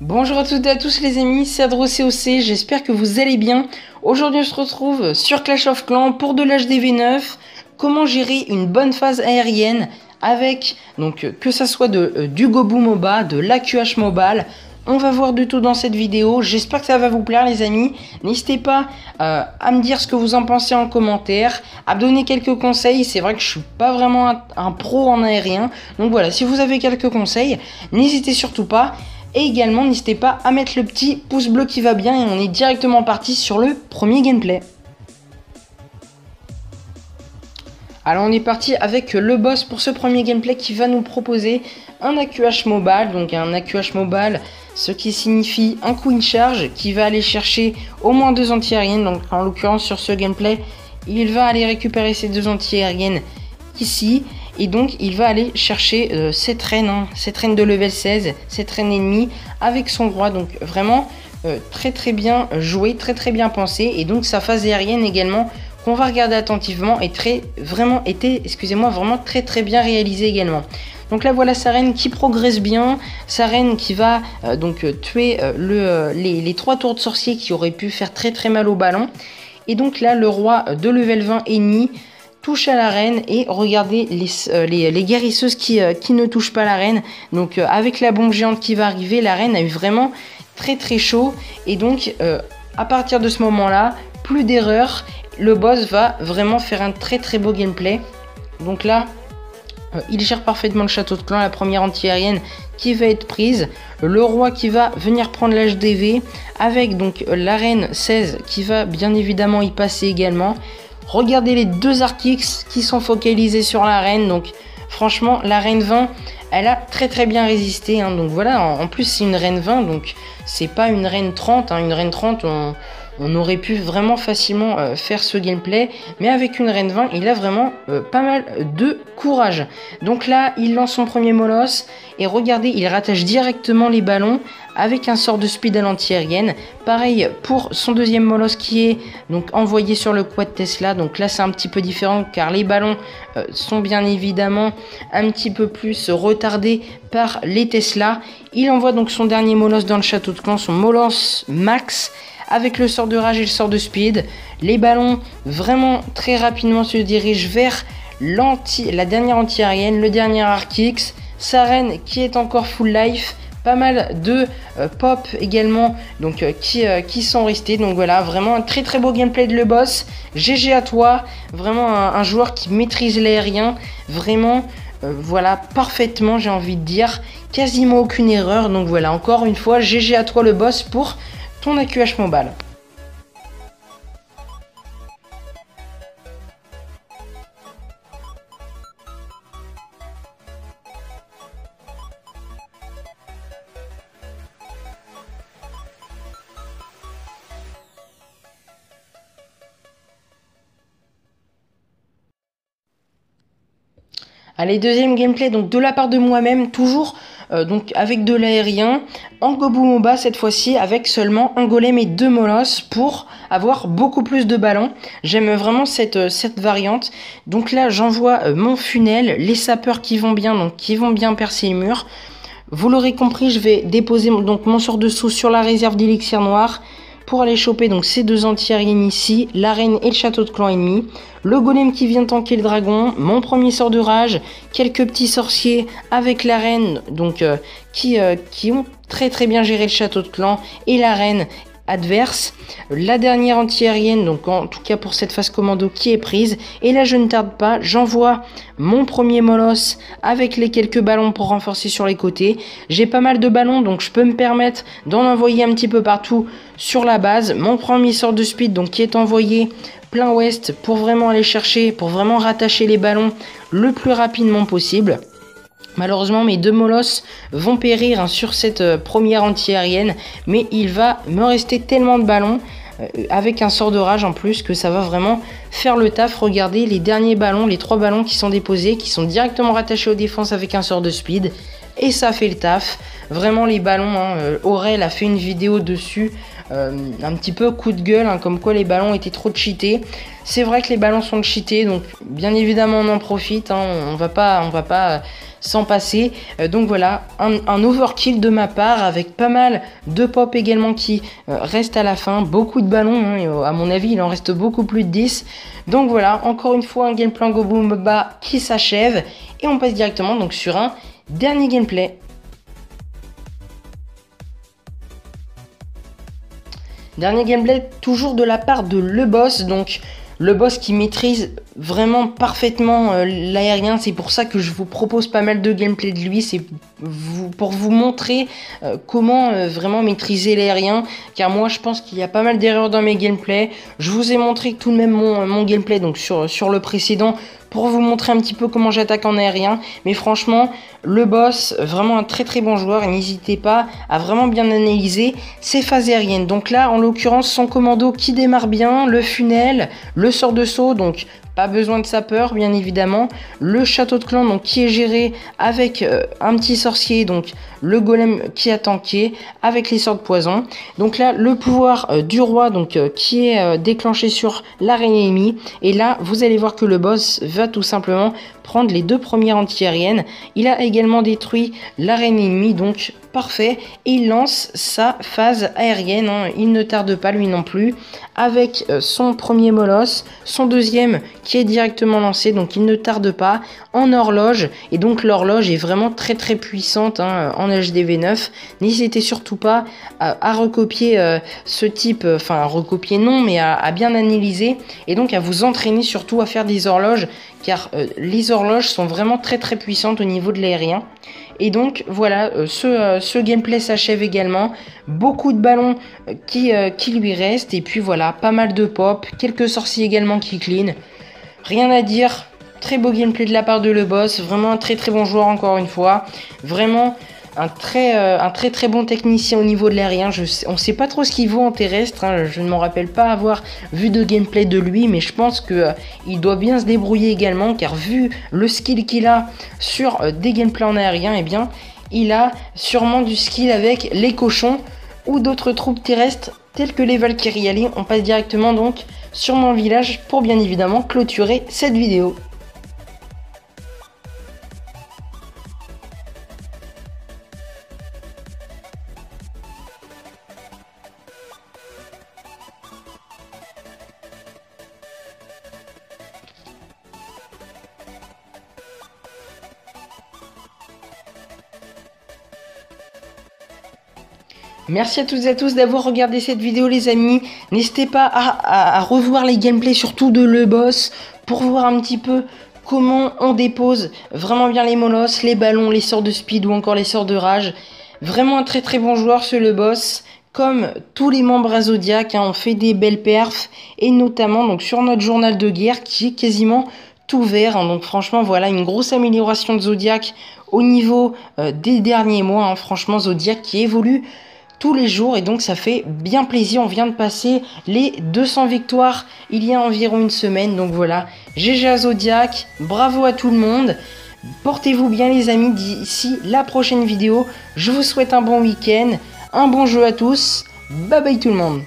Bonjour à toutes et à tous les amis, c'est AdroCOC, j'espère que vous allez bien. Aujourd'hui on se retrouve sur Clash of Clans pour de l'HDV9. Comment gérer une bonne phase aérienne avec, donc que ça soit du Gobu MOBA, de l'AQH Mobile. On va voir de tout dans cette vidéo, j'espère que ça va vous plaire les amis. N'hésitez pas à me dire ce que vous en pensez en commentaire, à me donner quelques conseils. C'est vrai que je suis pas vraiment un pro en aérien. Donc voilà, si vous avez quelques conseils, n'hésitez surtout pas. Et également, n'hésitez pas à mettre le petit pouce bleu qui va bien et on est directement parti sur le premier gameplay. Alors on est parti avec le boss pour ce premier gameplay qui va nous proposer un AQH Mobile. Donc un AQH Mobile, ce qui signifie un Queen Charge qui va aller chercher au moins 2 anti-aériennes. Donc en l'occurrence sur ce gameplay, il va aller récupérer ces 2 anti-aériennes ici. Et donc il va aller chercher cette reine de level 16, cette reine ennemie avec son roi. Donc vraiment très bien joué, très bien pensé. Et donc sa phase aérienne également qu'on va regarder attentivement et vraiment très bien réalisée également. Donc là voilà sa reine qui progresse bien, sa reine qui va tuer les 3 tours de sorcier qui auraient pu faire très mal au ballon. Et donc là le roi de level 20 ennemi touche à la reine et regardez les guérisseuses qui ne touchent pas la reine. Donc avec la bombe géante qui va arriver, la reine a eu vraiment très chaud. Et donc à partir de ce moment là, plus d'erreurs, le boss va vraiment faire un très beau gameplay. Donc là il gère parfaitement le château de clan, la première anti-aérienne qui va être prise, le roi qui va venir prendre l'HDV avec donc la reine 16 qui va bien évidemment y passer également. Regardez les 2 Arc-X qui sont focalisés sur la reine. Donc franchement la reine 20 elle a très bien résisté hein. Donc voilà, en plus c'est une reine 20, donc c'est pas une reine 30 hein. Une reine 30 on aurait pu vraiment facilement faire ce gameplay, mais avec une reine 20 il a vraiment pas mal de courage. Donc là il lance son premier molosse et regardez, il rattache directement les ballons avec un sort de speed à l'anti-aérienne. Pareil pour son deuxième molosse qui est donc envoyé sur le quad Tesla. Donc là c'est un petit peu différent car les ballons sont bien évidemment un petit peu plus retardés par les Tesla. Il envoie donc son dernier molosse dans le château de clan, son molosse max avec le sort de rage et le sort de speed. Les ballons vraiment très rapidement se dirigent vers la dernière anti-aérienne, le dernier Arc-X, sa reine qui est encore full life. Pas mal de pop également donc qui sont restés. Donc voilà, vraiment un très beau gameplay de le boss. GG à toi, vraiment un joueur qui maîtrise l'aérien, vraiment voilà, parfaitement, j'ai envie de dire, quasiment aucune erreur. Donc voilà, encore une fois, GG à toi le boss pour ton AQH Mobile. Allez, deuxième gameplay donc de la part de moi-même, toujours donc avec de l'aérien, en Gobu MOBA cette fois-ci, avec seulement un golem et 2 molosses pour avoir beaucoup plus de ballons. J'aime vraiment cette variante. Donc là j'envoie mon funnel, les sapeurs qui vont bien percer les murs. Vous l'aurez compris, je vais déposer donc mon sort de sous sur la réserve d'élixir noir pour aller choper donc ces 2 anti-aériennes ici, la reine et le château de clan ennemi. Le golem qui vient tanker le dragon, mon premier sort de rage, quelques petits sorciers avec la reine donc qui ont très bien géré le château de clan et la reine adverse. La dernière anti-aérienne, donc en tout cas pour cette phase commando qui est prise. Et là je ne tarde pas, j'envoie mon premier molosse avec les quelques ballons pour renforcer sur les côtés. J'ai pas mal de ballons donc je peux me permettre d'en envoyer un petit peu partout sur la base. Mon premier sort de speed donc qui est envoyé plein ouest pour vraiment aller chercher, pour vraiment rattacher les ballons le plus rapidement possible. Malheureusement mes 2 molosses vont périr sur cette première anti-aérienne, mais il va me rester tellement de ballons avec un sort de rage en plus que ça va vraiment faire le taf. Regardez les derniers ballons, les 3 ballons qui sont déposés, qui sont directement rattachés aux défenses avec un sort de speed, et ça fait le taf. Vraiment les ballons, Aurel a fait une vidéo dessus, un petit peu coup de gueule, comme quoi les ballons étaient trop cheatés. C'est vrai que les ballons sont cheatés, donc bien évidemment on en profite, on va pas s'en passer. Donc voilà, un overkill de ma part avec pas mal de pop également qui restent à la fin. Beaucoup de ballons, hein, à mon avis il en reste beaucoup plus de 10. Donc voilà, encore une fois un gameplay en Go Boom Boba qui s'achève. Et on passe directement donc sur un dernier gameplay. Dernier gameplay toujours de la part de Le Boss, donc le boss qui maîtrise vraiment parfaitement l'aérien. C'est pour ça que je vous propose pas mal de gameplay de lui, c'est pour vous montrer comment vraiment maîtriser l'aérien, car moi je pense qu'il y a pas mal d'erreurs dans mes gameplays. Je vous ai montré tout de même mon gameplay donc sur le précédent, pour vous montrer un petit peu comment j'attaque en aérien. Mais franchement, le boss, vraiment un très très bon joueur. N'hésitez pas à vraiment bien analyser ses phases aériennes. Donc là, en l'occurrence, son commando qui démarre bien, le funnel, le sort de saut, donc pas besoin de sapeur bien évidemment, le château de clan donc qui est géré avec un petit sorcier, donc le golem qui a tanké avec les sorts de poison. Donc là le pouvoir du roi donc qui est déclenché sur l'arène ennemie, et là vous allez voir que le boss va tout simplement prendre les 2 premières anti-aériennes. Il a également détruit l'arène ennemie, donc parfait, et il lance sa phase aérienne, hein. Il ne tarde pas lui non plus, avec son premier molosse, son deuxième qui est directement lancé, donc il ne tarde pas, en horloge. Et donc l'horloge est vraiment très très puissante, hein, en HDV9. N'hésitez surtout pas à recopier ce type, enfin à recopier non, mais à bien analyser, et donc à vous entraîner surtout à faire des horloges, car les horloges sont vraiment très très puissantes au niveau de l'aérien. Et donc voilà, ce gameplay s'achève également. Beaucoup de ballons qui lui restent. Et puis voilà, pas mal de pop. Quelques sorciers également qui clean. Rien à dire. Très beau gameplay de la part de Le Boss. Vraiment un très très bon joueur encore une fois. Vraiment un très bon technicien au niveau de l'aérien. On sait pas trop ce qu'il vaut en terrestre, hein. Je ne m'en rappelle pas avoir vu de gameplay de lui, mais je pense que il doit bien se débrouiller également, car vu le skill qu'il a sur des gameplays en aérien, eh bien il a sûrement du skill avec les cochons ou d'autres troupes terrestres telles que les Valkyries. Allez, on passe directement donc sur mon village pour bien évidemment clôturer cette vidéo. Merci à toutes et à tous d'avoir regardé cette vidéo les amis. N'hésitez pas à revoir les gameplays surtout de Le Boss, pour voir un petit peu comment on dépose vraiment bien les molosses, les ballons, les sorts de speed ou encore les sorts de rage. Vraiment un très très bon joueur ce Le Boss. Comme tous les membres à Zodiac, hein, on fait des belles perfs, et notamment donc sur notre journal de guerre qui est quasiment tout vert, hein. Donc franchement voilà une grosse amélioration de Zodiac au niveau des derniers mois, hein. Franchement Zodiac qui évolue tous les jours, et donc ça fait bien plaisir. On vient de passer les 200 victoires il y a environ une semaine, donc voilà, GG à Zodiac, bravo à tout le monde, portez-vous bien les amis. D'ici la prochaine vidéo, je vous souhaite un bon week-end, un bon jeu à tous, bye bye tout le monde.